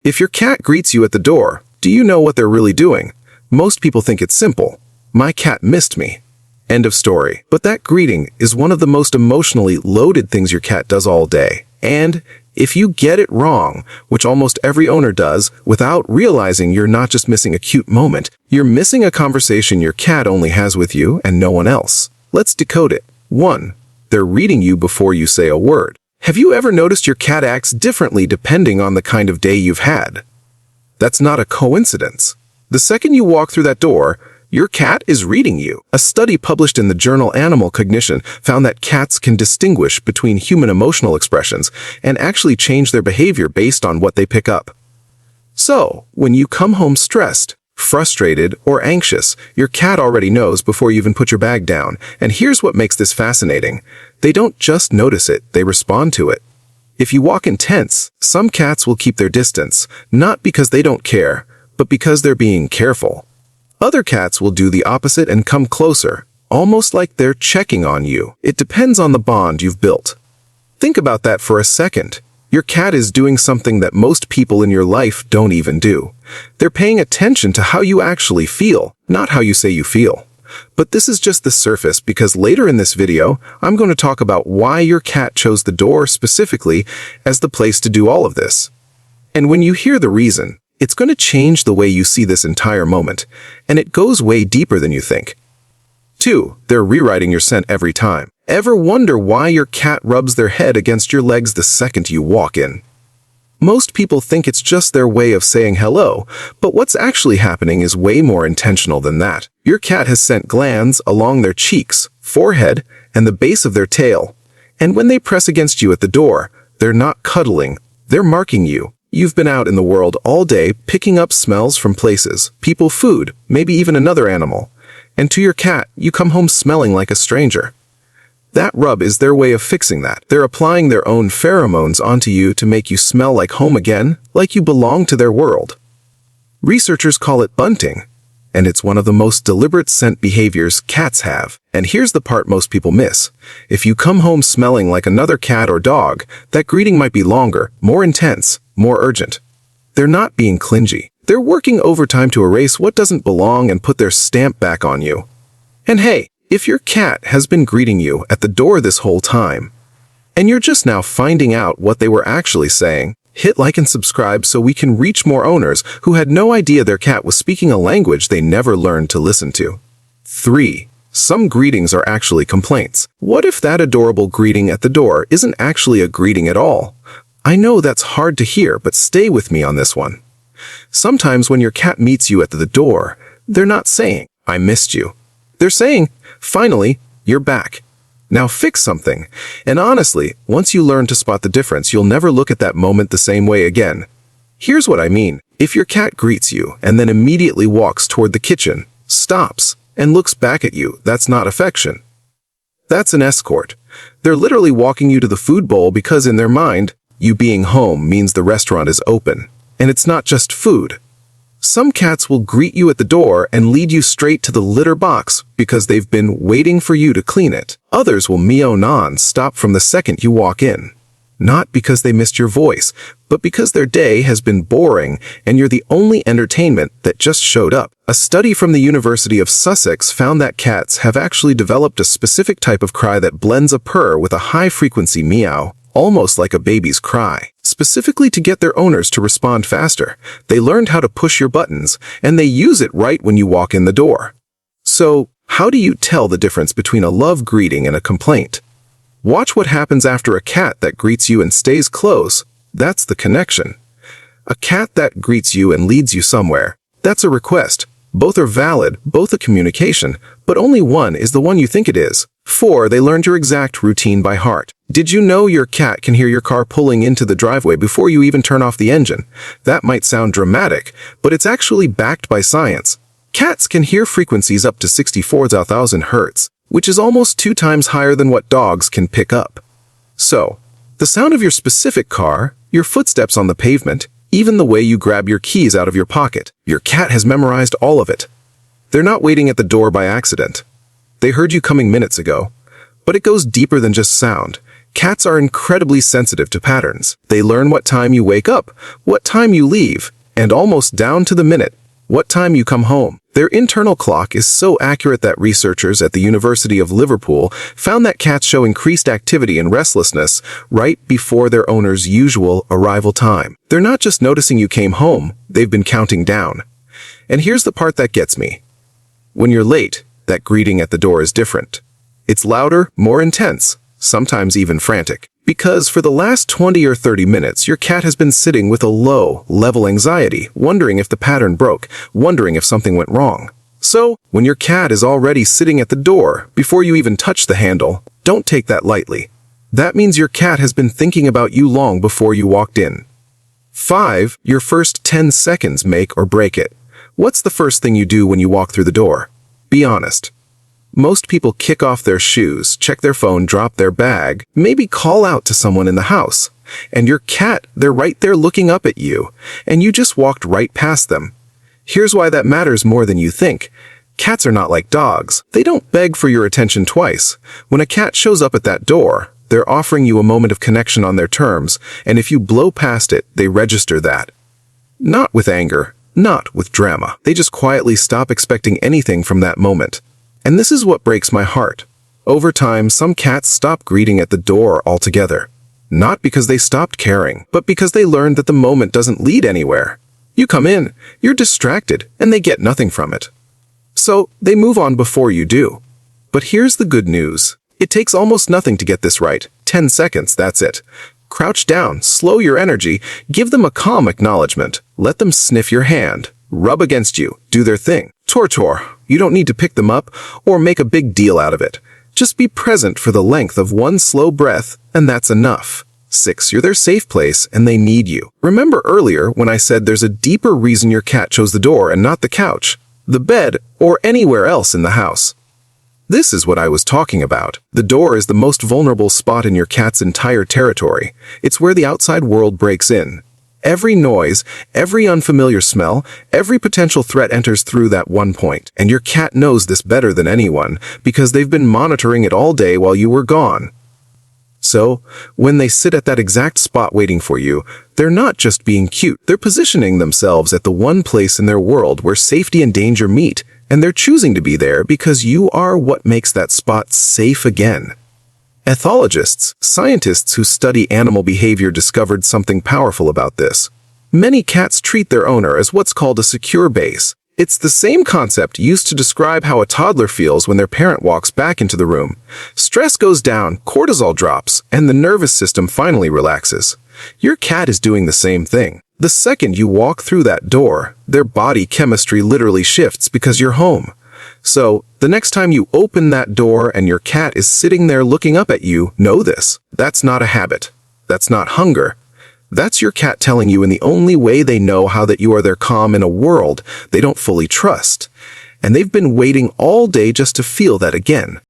If your cat greets you at the door, do you know what they're really doing? Most people think it's simple. My cat missed me. End of story. But that greeting is one of the most emotionally loaded things your cat does all day. And if you get it wrong, which almost every owner does, without realizing you're not just missing a cute moment, you're missing a conversation your cat only has with you and no one else. Let's decode it. 1. They're reading you before you say a word. Have you ever noticed your cat acts differently depending on the kind of day you've had? That's not a coincidence. The second you walk through that door, your cat is reading you. A study published in the journal Animal Cognition found that cats can distinguish between human emotional expressions and actually change their behavior based on what they pick up. So, when you come home stressed, frustrated, or anxious, your cat already knows before you even put your bag down. And here's what makes this fascinating. They don't just notice it, they respond to it. If you walk in tense, some cats will keep their distance, not because they don't care, but because they're being careful. Other cats will do the opposite and come closer, almost like they're checking on you. It depends on the bond you've built. Think about that for a second. Your cat is doing something that most people in your life don't even do. They're paying attention to how you actually feel, not how you say you feel. But this is just the surface, because later in this video, I'm going to talk about why your cat chose the door specifically as the place to do all of this. And when you hear the reason, it's going to change the way you see this entire moment, and it goes way deeper than you think. 2. They're rewriting your scent every time. Ever wonder why your cat rubs their head against your legs the second you walk in? Most people think it's just their way of saying hello, but what's actually happening is way more intentional than that. Your cat has scent glands along their cheeks, forehead, and the base of their tail. And when they press against you at the door, they're not cuddling, they're marking you. You've been out in the world all day picking up smells from places, people, food, maybe even another animal. And to your cat, you come home smelling like a stranger. That rub is their way of fixing that. They're applying their own pheromones onto you to make you smell like home again, like you belong to their world. Researchers call it bunting, and it's one of the most deliberate scent behaviors cats have. And here's the part most people miss. If you come home smelling like another cat or dog, that greeting might be longer, more intense, more urgent. They're not being clingy. They're working overtime to erase what doesn't belong and put their stamp back on you. And hey, if your cat has been greeting you at the door this whole time, and you're just now finding out what they were actually saying, hit like and subscribe so we can reach more owners who had no idea their cat was speaking a language they never learned to listen to. 3. Some greetings are actually complaints. What if that adorable greeting at the door isn't actually a greeting at all? I know that's hard to hear, but stay with me on this one. Sometimes when your cat meets you at the door, they're not saying, "I missed you." They're saying, "Finally, you're back. Now fix something." And honestly, once you learn to spot the difference, you'll never look at that moment the same way again. Here's what I mean. If your cat greets you and then immediately walks toward the kitchen, stops, and looks back at you, that's not affection. That's an escort. They're literally walking you to the food bowl because in their mind, you being home means the restaurant is open. And it's not just food. Some cats will greet you at the door and lead you straight to the litter box because they've been waiting for you to clean it. Others will meow non-stop from the second you walk in. Not because they missed your voice, but because their day has been boring and you're the only entertainment that just showed up. A study from the University of Sussex found that cats have actually developed a specific type of cry that blends a purr with a high-frequency meow, almost like a baby's cry. Specifically to get their owners to respond faster. They learned how to push your buttons, and they use it right when you walk in the door. So, how do you tell the difference between a love greeting and a complaint? Watch what happens after a cat that greets you and stays close. That's the connection. A cat that greets you and leads you somewhere. That's a request. Both are valid, both a communication, but only one is the one you think it is. 4. They learned your exact routine by heart. Did you know your cat can hear your car pulling into the driveway before you even turn off the engine? That might sound dramatic, but it's actually backed by science. Cats can hear frequencies up to 64,000 hertz, which is almost 2 times higher than what dogs can pick up. So, the sound of your specific car, your footsteps on the pavement, even the way you grab your keys out of your pocket, your cat has memorized all of it. They're not waiting at the door by accident. They heard you coming minutes ago. But it goes deeper than just sound. Cats are incredibly sensitive to patterns. They learn what time you wake up, what time you leave, and almost down to the minute, what time you come home. Their internal clock is so accurate that researchers at the University of Liverpool found that cats show increased activity and restlessness right before their owner's usual arrival time. They're not just noticing you came home, they've been counting down. And here's the part that gets me. When you're late, that greeting at the door is different. It's louder, more intense, sometimes even frantic. Because for the last 20 or 30 minutes, your cat has been sitting with a low-level anxiety, wondering if the pattern broke, wondering if something went wrong. So, when your cat is already sitting at the door, before you even touch the handle, don't take that lightly. That means your cat has been thinking about you long before you walked in. 5. Your first 10 seconds make or break it. What's the first thing you do when you walk through the door? Be honest. Most people kick off their shoes, check their phone, drop their bag, maybe call out to someone in the house. And your cat, they're right there looking up at you, and you just walked right past them. Here's why that matters more than you think. Cats are not like dogs. They don't beg for your attention twice. When a cat shows up at that door, they're offering you a moment of connection on their terms, and if you blow past it, they register that. Not with anger, not with drama. They just quietly stop expecting anything from that moment. And this is what breaks my heart. Over time, some cats stop greeting at the door altogether. Not because they stopped caring, but because they learned that the moment doesn't lead anywhere. You come in, you're distracted, and they get nothing from it. So, they move on before you do. But here's the good news. It takes almost nothing to get this right. 10 seconds, that's it. Crouch down, slow your energy, give them a calm acknowledgement. Let them sniff your hand, rub against you, do their thing. Torture. You don't need to pick them up or make a big deal out of it. Just be present for the length of one slow breath, and that's enough. 6. You're their safe place, and they need you. Remember earlier when I said there's a deeper reason your cat chose the door and not the couch, the bed, or anywhere else in the house. This is what I was talking about. The door is the most vulnerable spot in your cat's entire territory. It's where the outside world breaks in. Every noise, every unfamiliar smell, every potential threat enters through that one point. And your cat knows this better than anyone because they've been monitoring it all day while you were gone. So, when they sit at that exact spot waiting for you, they're not just being cute. They're positioning themselves at the one place in their world where safety and danger meet, and they're choosing to be there because you are what makes that spot safe again. Ethologists, scientists who study animal behavior, discovered something powerful about this. Many cats treat their owner as what's called a secure base. It's the same concept used to describe how a toddler feels when their parent walks back into the room. Stress goes down, cortisol drops, and the nervous system finally relaxes. Your cat is doing the same thing. The second you walk through that door, their body chemistry literally shifts because you're home. So, the next time you open that door and your cat is sitting there looking up at you, know this. That's not a habit. That's not hunger. That's your cat telling you in the only way they know how that you are their calm in a world they don't fully trust. And they've been waiting all day just to feel that again.